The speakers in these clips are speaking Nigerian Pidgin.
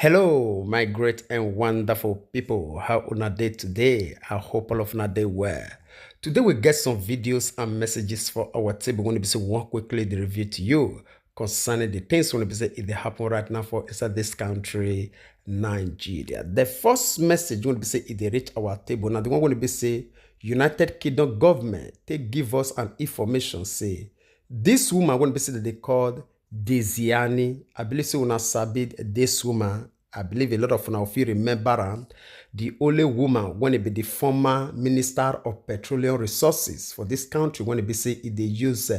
Hello, my great and wonderful people. How una day today? I hope all of una day well. Today we get some videos and messages for our table. We're going to be saying one quickly the review to you concerning the things we're going to be saying if they happen right now for inside this country, Nigeria. The first message we're going to be saying if they reach our table. Now the one we're going to be saying United Kingdom government they give us an information say this woman we're going to be saying that they called Dieziani. I believe so una sabi this woman. I believe a lot of una if you remember her, the only woman when it be the former minister of petroleum resources for this country when it be say they use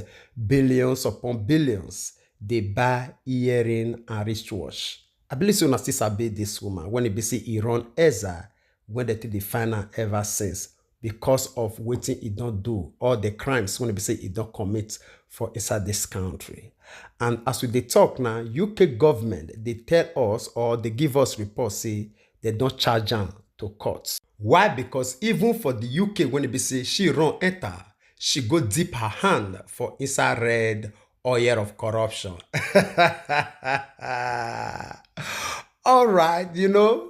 billions upon billions they buy earring and wristwatch. I believe so una still sabi this woman when it be say Iran Eza when they take the final ever since because of wetin e don't do all the crimes when it be say e don't commit for inside this country. And as we dey talk now, UK government they tell us or they give us reports say they don't charge am to court. Why? Because even for the UK when it be say she run enter, she go dip her hand for inside red oil of corruption. All right,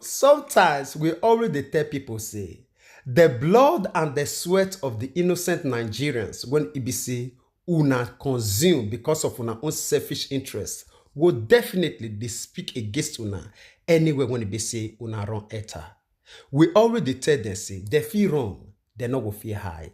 sometimes we already tell people say the blood and the sweat of the innocent Nigerians when it be say una consume because of una own selfish interest will definitely they speak against una anywhere when it be say una run enter. We already tell them say they feel wrong, they no go fear hide.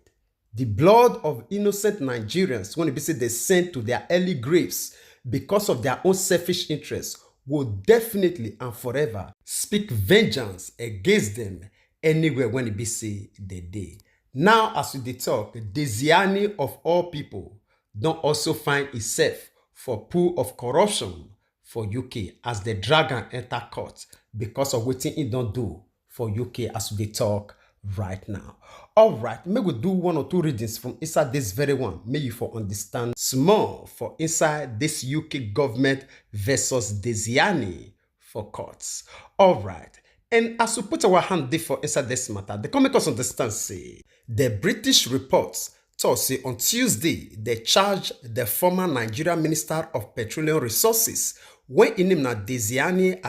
The blood of innocent Nigerians when it be say they sent to their early graves because of their own selfish interests will definitely and forever speak vengeance against them anywhere when it be say they dey. Now as we dey talk, Dieziani of all people don't also find itself for pool of corruption for UK as the dragon enter court because of wetin it don't do for UK as we dey talk right now. All right, may we do one or two readings from inside this very one. May you for understand small for inside this UK government versus Dieziani for courts. All right. And as we put our hand there for inside this matter, they come make us understand say the British reports told say on Tuesday they charged the former Nigerian Minister of Petroleum Resources when in him na Dieziani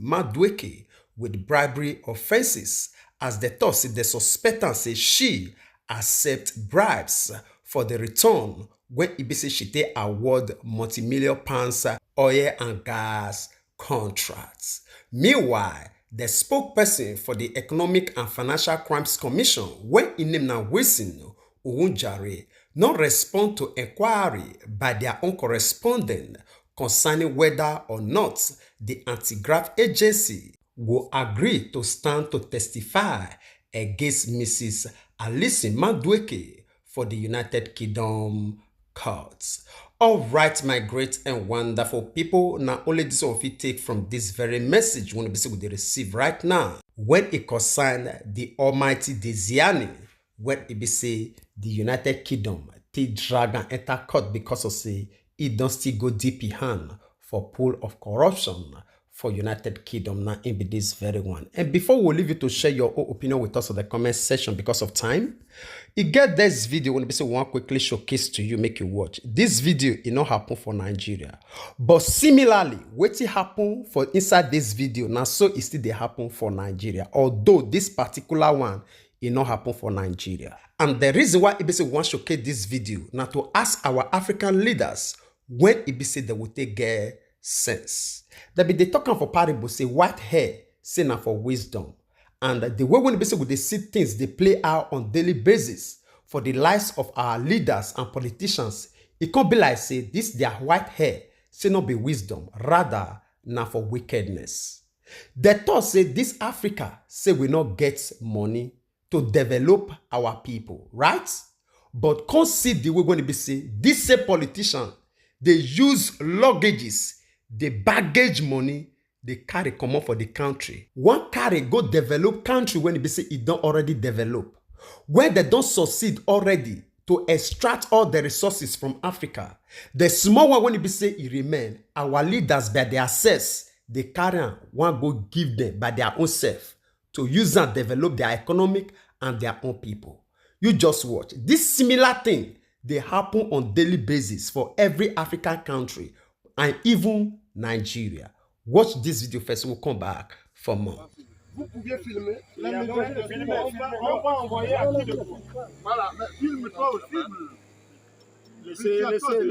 madueke with bribery offenses as they thought say the suspect say she accept bribes for the return when it be say she take award multi-million pounds oil and gas contracts. Meanwhile, the spokesperson for the Economic and Financial Crimes Commission, when in name now Wilson Uwunjare, not respond to inquiry by their own correspondent concerning whether or not the anti-graft agency will agree to stand to testify against Mrs. madueke for the United Kingdom courts. All right, my great and wonderful people. Now, only this one we take from this very message when we receive right now. When it concern the almighty Dieziani, when it be say the United Kingdom take dragon enter court because of say it don't still go deep in hand for pool of corruption for United Kingdom now in be this very one. And before we leave you to share your own opinion with us in the comment section because of time, you get this video when we say one quickly showcase to you, make you watch. This video it not happen for Nigeria. But similarly, what happen for inside this video now so it still they happen for Nigeria. Although this particular one it not happen for Nigeria. And the reason why it be say one showcase this video now to ask our African leaders when it be say they will take get sense. That be they talking for parable say white hair say now for wisdom. And the way when they say they see things they play out on daily basis for the lives of our leaders and politicians, it can't be like say this their white hair say not be wisdom, rather now for wickedness. The thought say this Africa say we not get money to develop our people, right? But can't see the way when they say this say politician they use luggages, they baggage money, they carry come up for the country. One carry go develop country when they say it don't already develop. Where they don't succeed already to extract all the resources from Africa. The small one when it be say it remain, our leaders by their access, they carry one go give them by their own self to use and develop their economic and their own people. You just watch. This similar thing they happen on daily basis for every African country and even Nigeria. Watch this video first. We'll come back for more. Vous pouviez filmer. On va envoyer à qui de quoi. Voilà, mais filme-toi aussi. Laissez.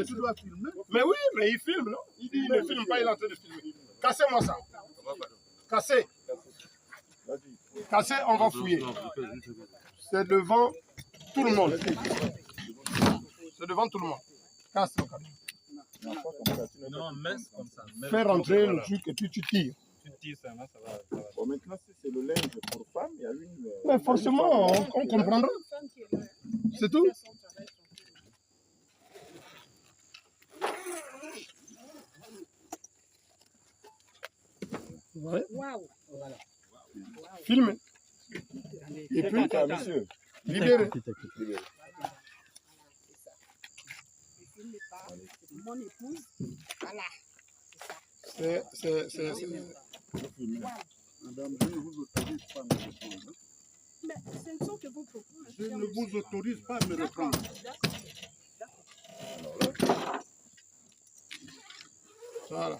Tu dois filmer. Mais oui, mais il filme, non? Il dit il ne filme pas, il est en train de filmer. Cassez-moi ça. Cassez. Cassez, on va fouiller. C'est devant tout le monde. C'est devant tout le monde. Casse le camion. Non, mais comme ça. Fais rentrer le truc et puis tu tires. Tu tires ça, là, ça va. Bon, maintenant, si c'est le linge pour femme, il y a une. Mais forcément, on comprendra. C'est tout. Ouais. Voilà. Filmez. Et puis, monsieur. Libérez. Mon épouse, voilà. C'est. Madame, je ne vous autorise pas à me reprendre. Mais ce ne sont que vos propos. Je ne vous autorise pas à me reprendre. Voilà.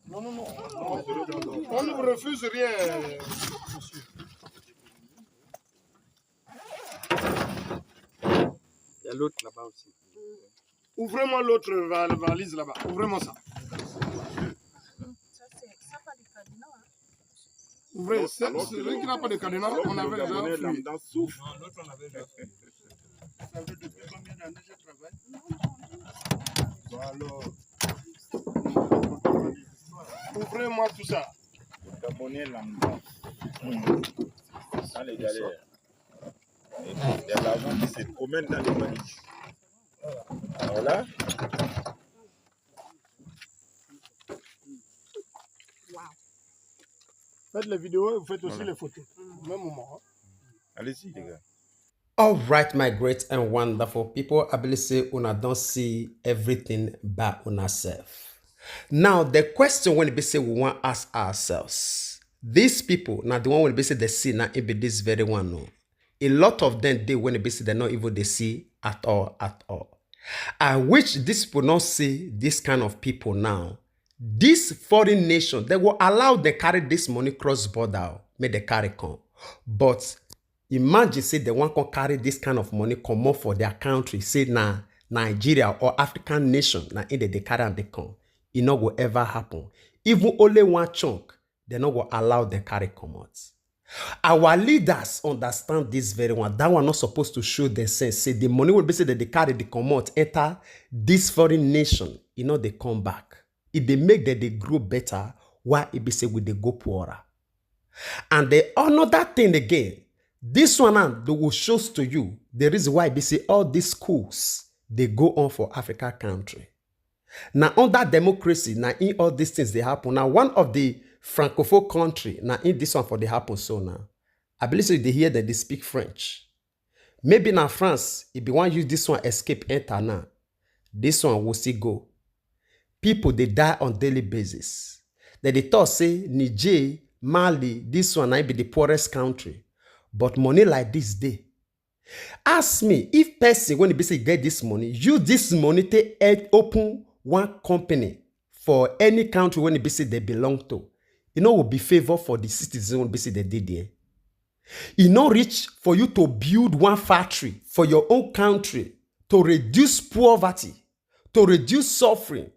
Non. On ne vous refuse rien, monsieur. Il y a l'autre là-bas aussi. Ouvrez-moi l'autre valise là-bas. Ouvrez-moi ça. Ça pas de cadenas, hein? Ouvrez. Celui qui n'a pas de cadenas, on avait déjà fouillé. Non, l'autre on avait déjà fait. Vous savez depuis combien d'années je travaille? Bon, alors. Ouvrez-moi tout ça. Gabonais lambda. Dans les galères. Il y a l'argent qui se promène dans les valises. Alors là. Faites les vidéos et vous faites aussi les photos. Au même moment. Hein. Allez-y, les gars. All right, my great and wonderful people. I believe say una don't see everything by una self. Now, the question when we say we want to ask ourselves, these people, now the one when we say they see, now it be this very one, no. A lot of them, they when they say they're not even they see at all. I wish these people not see this kind of people now. This foreign nation, they will allow them carry this money cross border, may they carry come. But imagine say they want to carry this kind of money come up for their country, say now Nigeria or African nation, now in they carry and they come. It not will ever happen. Even only one chunk, they not will allow them carry come out. Our leaders understand this very well. That one not supposed to show their sense. Say the money will be said that they carry the come out, enter this foreign nation. You know they come back. If they make that they grow better, why it be say will they go poorer? And the another thing again, this one they will show to you the reason why they say all these schools they go on for Africa country. Now under democracy, now in all these things they happen. Now one of the Francophone country, now in this one for they happen so now. I believe so they hear that they speak French. Maybe now France, if you want to use this one escape enter now, this one will still go. People they die on daily basis. Then they thought say Niger, Mali, this one might be the poorest country. But money like this day. Ask me if person when they say get this money, use this money to open one company for any country when they say they belong to. You know will be favor for the citizens when they say they did there. It not rich for you to build one factory for your own country to reduce poverty, to reduce suffering,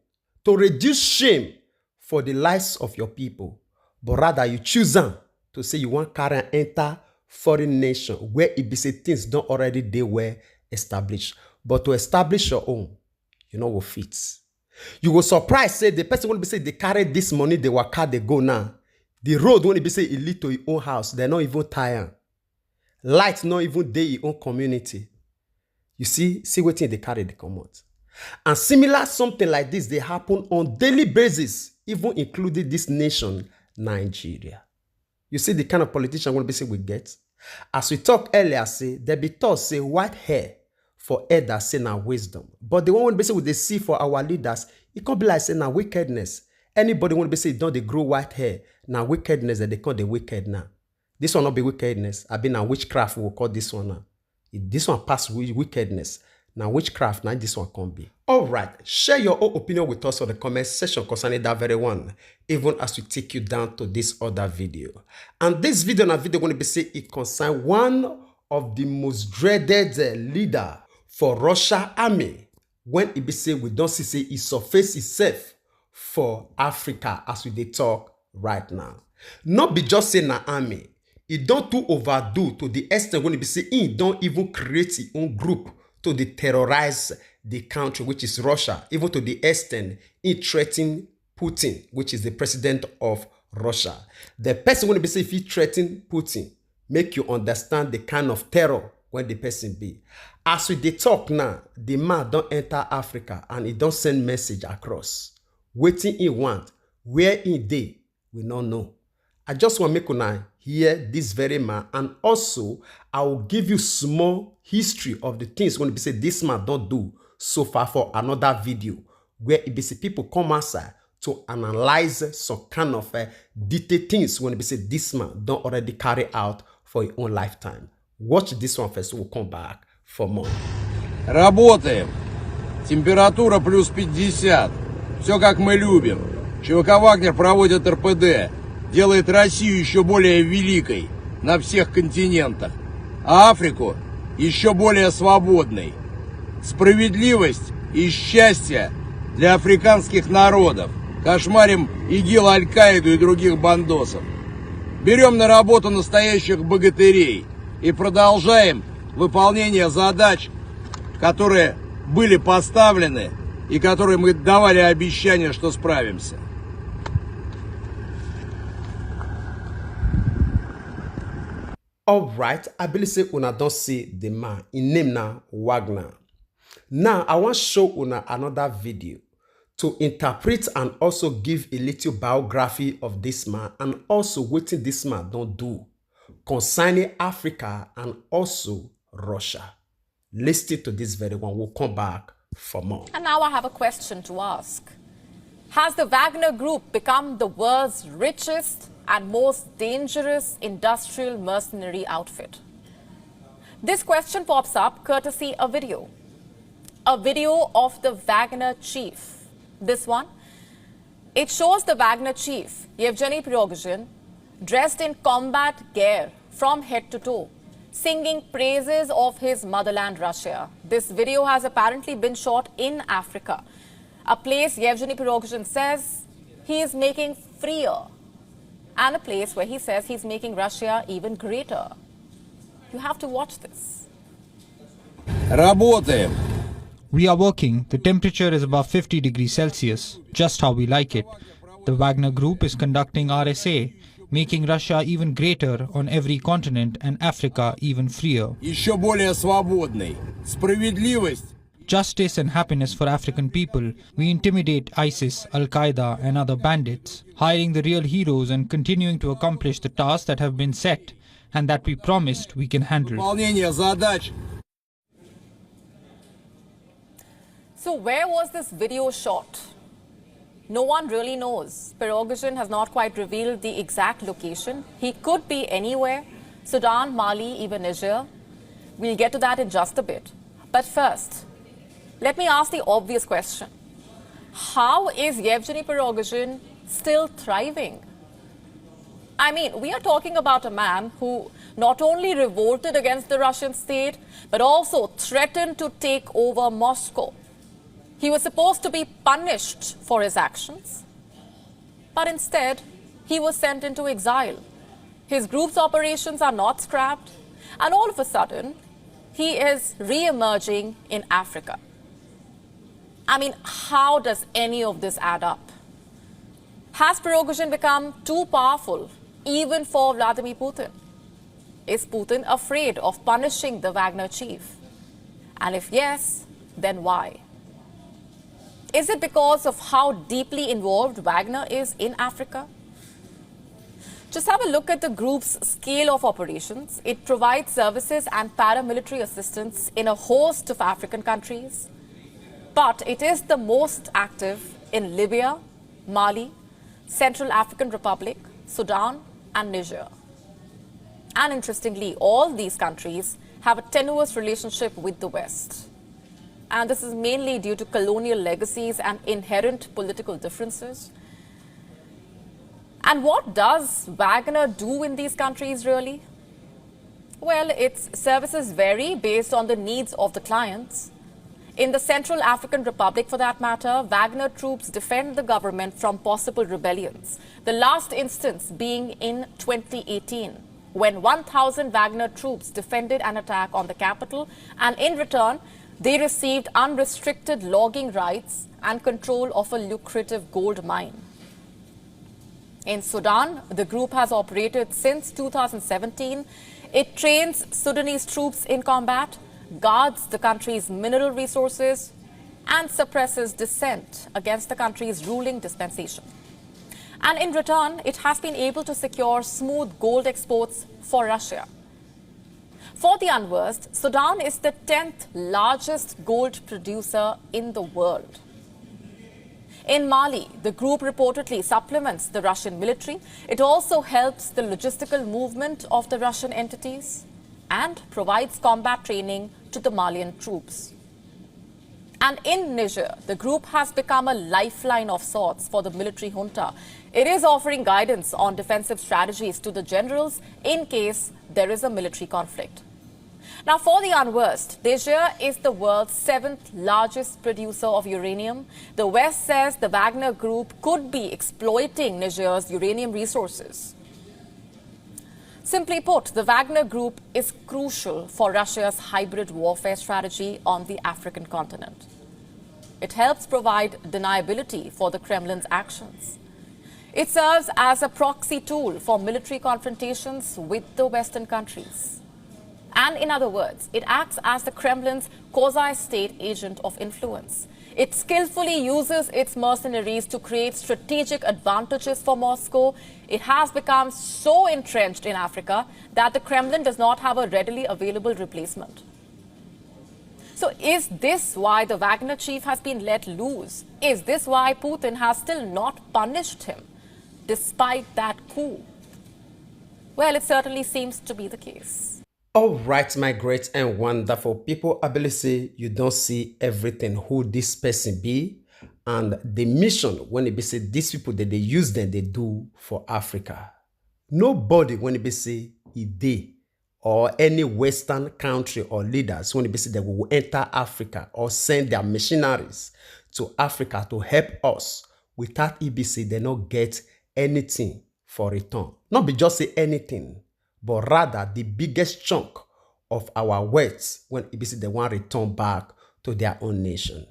to reduce shame for the lives of your people. But rather you choose them to say you want carry and enter foreign nation where it be say things don't already they were established. But to establish your own, you know what fits. You will surprise say the person will be say they carry this money, they work hard, they go now. The road when it be say it lead to your own house, they're not even tired. Light not even day your own community. You see what they carry they come out. And similar something like this, they happen on daily basis, even including this nation, Nigeria. You see the kind of politician when we say we get. As we talked earlier, say they be taught say white hair for elders say now wisdom. But the one when we say they see for our leaders, it can't be like say now wickedness. Anybody when we say don't they grow white hair, now wickedness that they call the wicked now. This one not be wickedness. I been a witchcraft we will call this one now. If this one pass wickedness. Now, witchcraft, now this one can be. All right, share your own opinion with us on the comment section concerning that very one, even as we take you down to this other video. And this video, going to be say it concern one of the most dreaded leader for Russia army. When it be say we don't see it surface itself for Africa as we dey talk right now. Not be just saying na army. It don't too overdo to the extent when it be say it don't even create its own group to the terrorize the country, which is Russia, even to the extent it threaten Putin, which is the president of Russia. The person when it be say if he threaten Putin, make you understand the kind of terror when the person be. As we dey talk now, the man don't enter Africa and he don't send message across. Waiting he want, where he dey, we don't know. I just want to make una hear this very man, and also I will give you small history of the things when be say this man don't do so far for another video where it be say people come outside to analyze some kind of detailed things when it be say this man don't already carry out for his own lifetime. Watch this one first, we'll come back for more. Работаем. Температура плюс 50. Все как мы любим. ЧВК «Вагнер» проводит РПД. Делает Россию еще более великой на всех континентах. А Африку еще более свободной. Справедливость и счастье для африканских народов. Кошмарим ИГИЛ, Аль-Каиду и других бандосов. Берем на работу настоящих богатырей и продолжаем выполнение задач, которые были поставлены и которые мы давали обещание, что справимся. All right, I believe say una don't see the man. In name now Wagner. Now I want to show una another video to interpret and also give a little biography of this man and also what this man don't do concerning Africa and also Russia. Listen to this very one. We'll come back for more. And now I have a question to ask. Has the Wagner Group become the world's richest and most dangerous industrial mercenary outfit? This question pops up courtesy a video of the Wagner chief. This one, it shows the Wagner chief, Yevgeny Prigozhin, dressed in combat gear from head to toe, singing praises of his motherland Russia. This video has apparently been shot in Africa, a place Yevgeny Prigozhin says he is making freer, and a place where he says he's making Russia even greater. You have to watch this. Работаем. We are working. The temperature is above 50 degrees Celsius, just how we like it. The Wagner Group is conducting RSA, making Russia even greater on every continent and Africa even freer. Еще более свободной. Справедливость. Justice and happiness for African people. We intimidate ISIS, Al-Qaeda and other bandits, hiding the real heroes and continuing to accomplish the tasks that have been set and that we promised we can handle. Выполнение задач. So where was this video shot? No one really knows. Prigozhin has not quite revealed the exact location. He could be anywhere. Sudan, Mali, even Niger. We'll get to that in just a bit. But first, let me ask the obvious question. How is Yevgeny Prigozhin still thriving? I mean, we are talking about a man who not only revolted against the Russian state, but also threatened to take over Moscow. He was supposed to be punished for his actions, but instead, he was sent into exile. His group's operations are not scrapped, and all of a sudden, he is re-emerging in Africa. I mean, how does any of this add up? Has Prigozhin become too powerful, even for Vladimir Putin? Is Putin afraid of punishing the Wagner chief? And if yes, then why? Is it because of how deeply involved Wagner is in Africa? Just have a look at the group's scale of operations. It provides services and paramilitary assistance in a host of African countries. But it is the most active in Libya, Mali, Central African Republic, Sudan, and Niger. And interestingly, all these countries have a tenuous relationship with the West. and this is mainly due to colonial legacies and inherent political differences. And what does Wagner do in these countries really? Well, its services vary based on the needs of the clients. In the Central African Republic, for that matter, Wagner troops defend the government from possible rebellions. The last instance being in 2018, when 1,000 Wagner troops defended an attack on the capital, and in return, they received unrestricted logging rights and control of a lucrative gold mine. In Sudan, the group has operated since 2017. It trains Sudanese troops in combat, guards the country's mineral resources, and suppresses dissent against the country's ruling dispensation. And in return, it has been able to secure smooth gold exports for Russia. For the unversed, Sudan is the 10th largest gold producer in the world. In Mali, the group reportedly supplements the Russian military. It also helps the logistical movement of the Russian entities and provides combat training to the Malian troops. And in Niger, the group has become a lifeline of sorts for the military junta. It is offering guidance on defensive strategies to the generals in case there is a military conflict. Now, for the unversed, Niger is the world's 7th largest producer of uranium. The West says the Wagner Group could be exploiting Niger's uranium resources. Simply put, the Wagner Group is crucial for Russia's hybrid warfare strategy on the African continent. It helps provide deniability for the Kremlin's actions. It serves as a proxy tool for military confrontations with the Western countries. And in other words, it acts as the Kremlin's quasi-state agent of influence. It skillfully uses its mercenaries to create strategic advantages for Moscow. It has become so entrenched in Africa that the Kremlin does not have a readily available replacement. So is this why the Wagner chief has been let loose? Is this why Putin has still not punished him, despite that coup? Well, it certainly seems to be the case. All right, my great and wonderful people, I believe say you don't see everything who this person be and the mission when it be say these people that they use them, they do for Africa. Nobody when it be say they or any Western country or leaders when it be say they will enter Africa or send their missionaries to Africa to help us without EBC, they not get anything for return. Not be just say anything, but rather the biggest chunk of our wealth when EBC they want to return back to their own nation.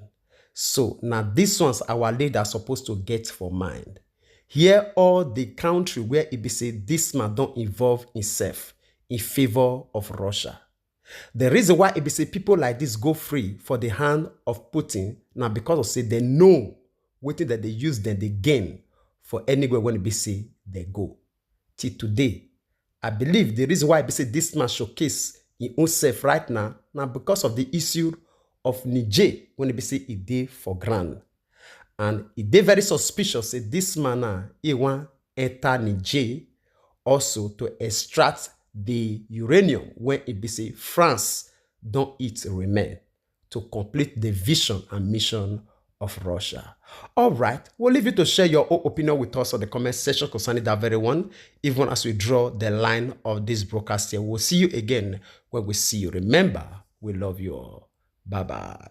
So now these ones our leaders supposed to get for mind. Here all the country where EBC this man don't involve himself in favor of Russia. The reason why EBC people like this go free for the hand of Putin now because of say they know what that they use then they gain for anywhere when EBC they go. Till today, I believe the reason why I say this man showcase his own self right now because of the issue of Niger when he say he did for grand. And he did very suspicious say this man he want enter Niger also to extract the uranium when it be say France don't eat remain to complete the vision and mission of Russia. All right, we'll leave you to share your own opinion with us on the comment section concerning that very one, even as we draw the line of this broadcast here. We'll see you again when we see you. Remember, we love you all. Bye-bye.